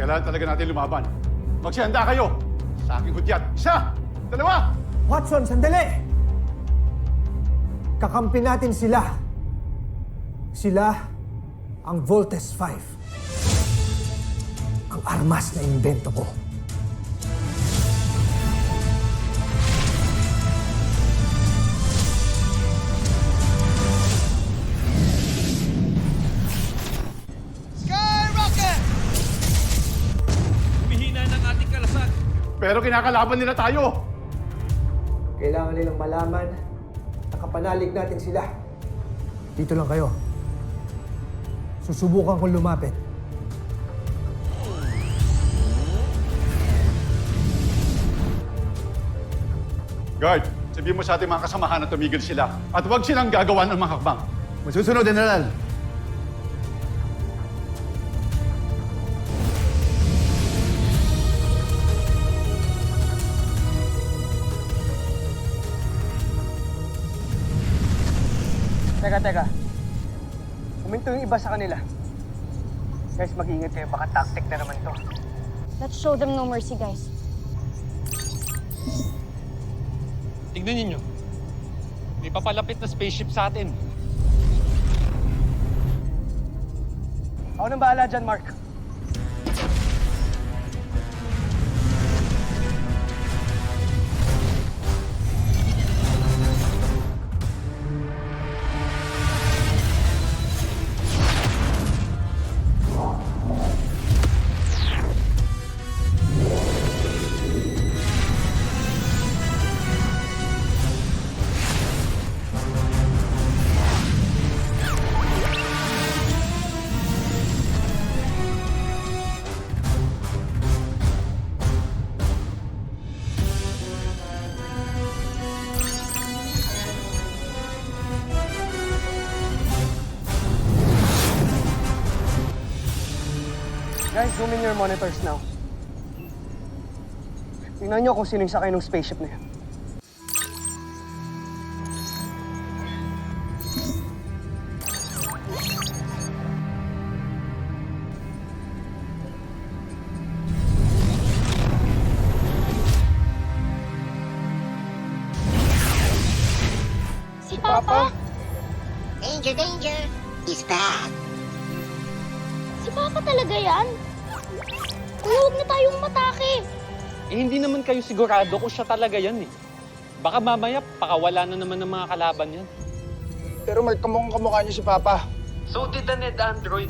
Kailangan talaga natin lumaban. Magsihanda kayo sa aking hudyat. Isa! Dalawa! Watson, sandali! Kakampi natin sila. Sila ang Voltes 5. Ang armas na invento ko. Humihina ng ating kalasan. Pero kinakalaban nila tayo! Kailangan nilang malaman na kapanalig natin sila. Dito lang kayo. Susubukan kong lumapit. Guard, sabihin mo sa ating mga kasamahan na tumigil sila at huwag silang gagawa ng mga hakbang. Masusunod, General. Teka. Huminto yung iba sa kanila. Guys, mag-ingat kayo. Baka tactic na naman to. Let's show them no mercy, guys. Tignan ninyo. May papalapit na spaceship sa atin. Ako nang bahala dyan, Mark. Guys, zoom in your monitors now. Tingnan nyo kung sino yung sakay ng spaceship na yan. Si Papa? Danger, danger! He's back! Si Papa talaga yan? Kuya, huwag na tayong matake. Eh, hindi naman kayo sigurado kung siya talaga yan eh. Baka mamaya, pakawala na naman ng mga kalaban yan. Pero may kamukha niyo si Papa. So did the Ned Android.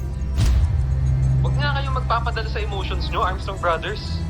Huwag nga kayong magpapadala sa emotions nyo, Armstrong Brothers.